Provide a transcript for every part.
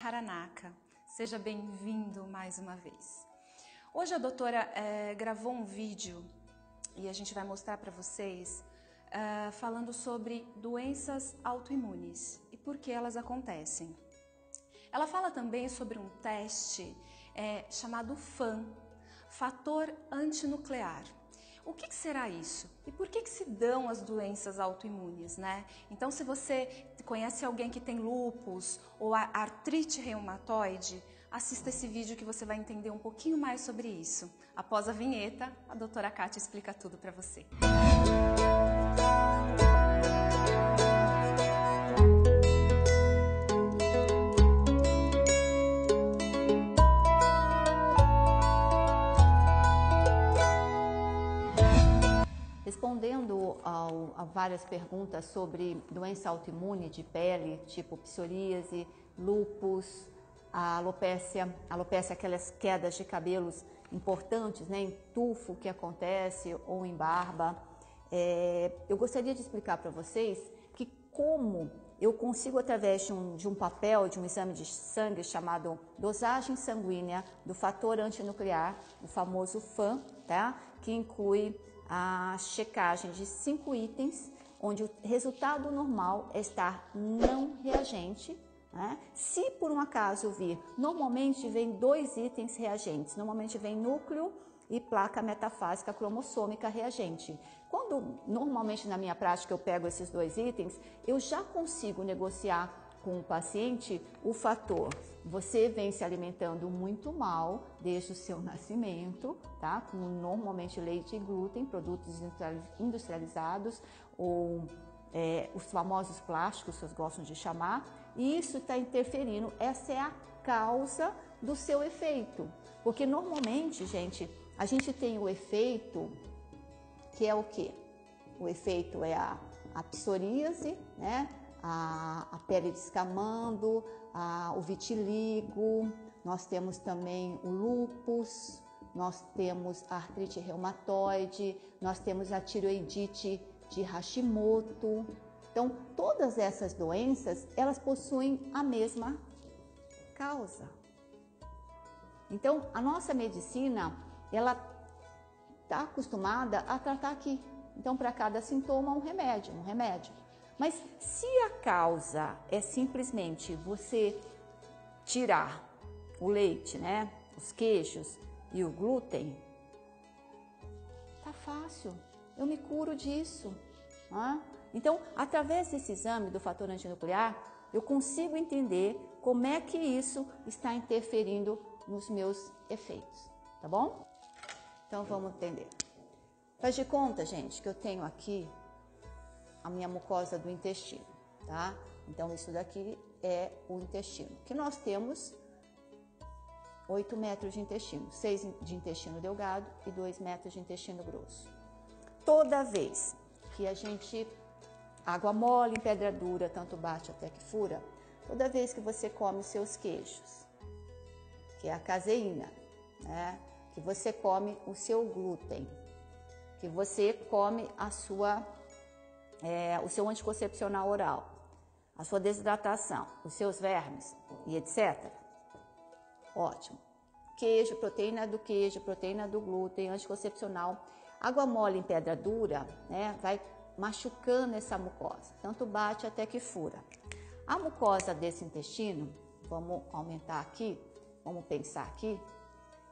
Haranaka, seja bem-vindo mais uma vez. Hoje a doutora gravou um vídeo e a gente vai mostrar para vocês falando sobre doenças autoimunes e por que elas acontecem. Ela fala também sobre um teste chamado FAN, fator antinuclear. O que será isso? E por que se dão as doenças autoimunes, né? Então, se você conhece alguém que tem lúpus ou artrite reumatoide, assista esse vídeo que você vai entender um pouquinho mais sobre isso. Após a vinheta, a doutora Kátia explica tudo para você. Respondendo a várias perguntas sobre doença autoimune de pele, tipo psoríase, lúpus, a alopécia, aquelas quedas de cabelos importantes, né, em tufo que acontece ou em barba, eu gostaria de explicar para vocês que como eu consigo, através de um papel, de um exame de sangue chamado dosagem sanguínea do fator antinuclear, o famoso FAN, tá? Que inclui a checagem de 5 itens, onde o resultado normal é estar não reagente, né? Se por um acaso vir, normalmente vem 2 itens reagentes, normalmente vem núcleo e placa metafásica cromossômica reagente. Quando normalmente na minha prática eu pego esses 2 itens, eu já consigo negociar com o paciente o fator: você vem se alimentando muito mal desde o seu nascimento, tá? Com normalmente leite e glúten, produtos industrializados ou os famosos plásticos, vocês gostam de chamar, e isso está interferindo. Essa é a causa do seu efeito, porque normalmente, gente, a gente tem o efeito que é o quê? O efeito é a psoríase, né? A pele descamando, o vitiligo, nós temos também o lúpus, nós temos a artrite reumatoide, nós temos a tireoidite de Hashimoto. Então, todas essas doenças, elas possuem a mesma causa. Então, a nossa medicina, ela está acostumada a tratar aqui. Então, para cada sintoma, um remédio. Mas se a causa é simplesmente você tirar o leite, né, os queijos e o glúten, tá fácil, eu me curo disso. Né? Então, através desse exame do fator antinuclear, eu consigo entender como é que isso está interferindo nos meus efeitos, tá bom? Então, vamos entender. Faz de conta, gente, que eu tenho aqui a minha mucosa do intestino, tá? Então, isso daqui é o intestino, que nós temos 8 metros de intestino, 6 de intestino delgado e 2 metros de intestino grosso. Toda vez que a gente, água mole em pedra dura, tanto bate até que fura, toda vez que você come seus queijos, que é a caseína, né? Que você come o seu glúten, que você come o seu anticoncepcional oral, a sua desidratação, os seus vermes e etc. Ótimo. Queijo, proteína do glúten, anticoncepcional. Água mole em pedra dura, né, vai machucando essa mucosa, tanto bate até que fura. A mucosa desse intestino, vamos aumentar aqui, vamos pensar aqui,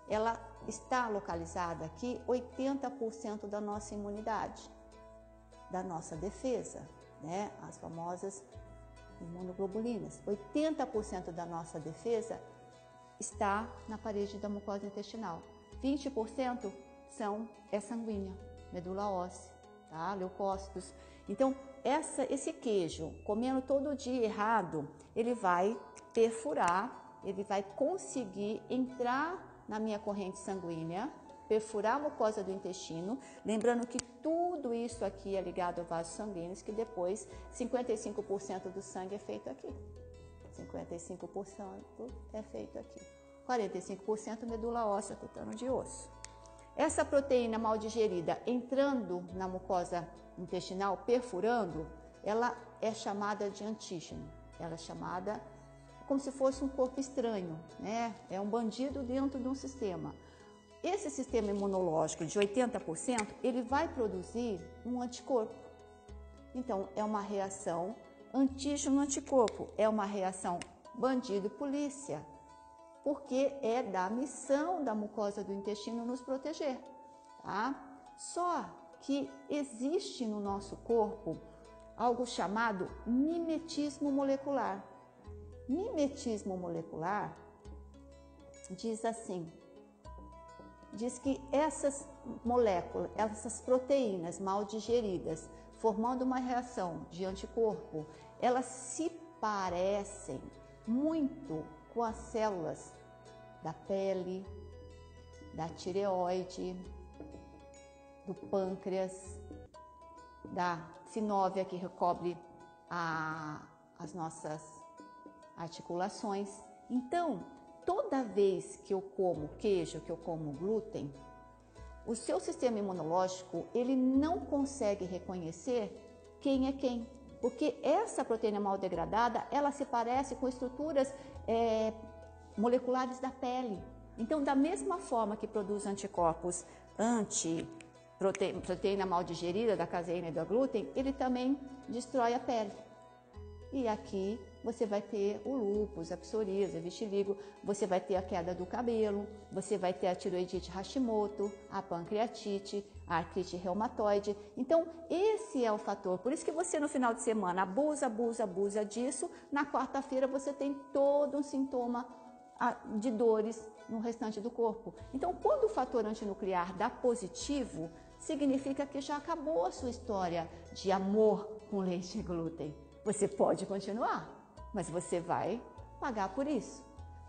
ela está localizada aqui 80% da nossa imunidade, da nossa defesa, né? As famosas imunoglobulinas. 80% da nossa defesa está na parede da mucosa intestinal. 20% é sanguínea, medula óssea, tá? Leucócitos. Então, esse queijo, comendo todo dia errado, ele vai perfurar, ele vai conseguir entrar na minha corrente sanguínea, perfurar a mucosa do intestino, lembrando que tudo isso aqui é ligado a vasos sanguíneos, que depois 55% do sangue é feito aqui. 55% é feito aqui. 45% medula óssea, tutano de osso. Essa proteína mal digerida entrando na mucosa intestinal, perfurando, ela é chamada de antígeno. Ela é chamada como se fosse um corpo estranho, né? É um bandido dentro de um sistema. Esse sistema imunológico de 80%, ele vai produzir um anticorpo. Então, é uma reação antígeno-anticorpo, é uma reação bandido-polícia, porque é da missão da mucosa do intestino nos proteger, tá? Só que existe no nosso corpo algo chamado mimetismo molecular. Mimetismo molecular diz assim, diz que essas moléculas, essas proteínas mal digeridas, formando uma reação de anticorpo, elas se parecem muito com as células da pele, da tireoide, do pâncreas, da sinóvia que recobre as nossas articulações. Então, toda vez que eu como queijo, que eu como glúten, o seu sistema imunológico, ele não consegue reconhecer quem é quem, porque essa proteína mal degradada, ela se parece com estruturas moleculares da pele. Então, da mesma forma que produz anticorpos proteína mal digerida da caseína e do glúten, ele também destrói a pele. E aqui você vai ter o lúpus, a psoríase, a vitiligo, você vai ter a queda do cabelo, você vai ter a tiroidite Hashimoto, a pancreatite, a artrite reumatoide. Então, esse é o fator. Por isso que você no final de semana abusa disso, na quarta-feira você tem todo um sintoma de dores no restante do corpo. Então, quando o fator antinuclear dá positivo, significa que já acabou a sua história de amor com leite e glúten. Você pode continuar, mas você vai pagar por isso.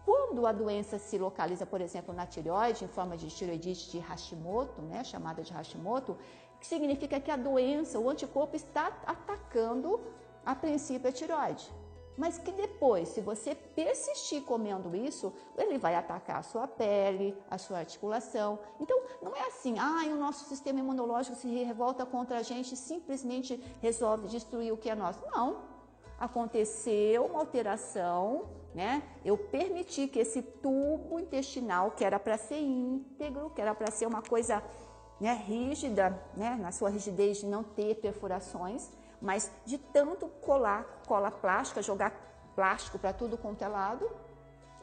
Quando a doença se localiza, por exemplo, na tireoide, em forma de tiroidite de Hashimoto, né, chamada de Hashimoto, que significa que a doença, o anticorpo está atacando, a princípio, a tireoide. Mas que depois, se você persistir comendo isso, ele vai atacar a sua pele, a sua articulação. Então, não é assim, o nosso sistema imunológico se revolta contra a gente e simplesmente resolve destruir o que é nosso. Não. Aconteceu uma alteração, né? Eu permiti que esse tubo intestinal, que era para ser íntegro, que era para ser uma coisa, né, rígida, né, na sua rigidez de não ter perfurações, mas de tanto colar cola plástica, jogar plástico para tudo quanto é lado,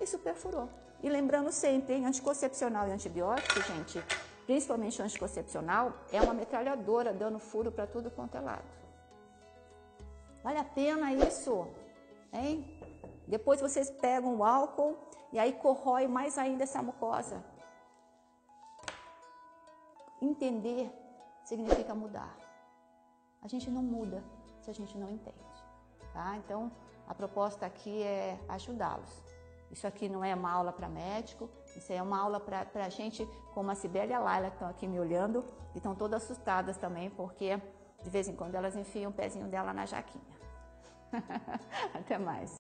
isso perfurou. E lembrando sempre, hein, anticoncepcional e antibiótico, gente, principalmente o anticoncepcional, é uma metralhadora dando furo para tudo quanto é lado. Vale a pena isso, hein? Depois vocês pegam o álcool e aí corrói mais ainda essa mucosa. Entender significa mudar. A gente não muda se a gente não entende, tá? Então, a proposta aqui é ajudá-los. Isso aqui não é uma aula para médico, isso é uma aula para a gente, como a Cibele e a Laila que estão aqui me olhando e estão todas assustadas também, porque de vez em quando elas enfiam o pezinho dela na jaquinha. Até mais.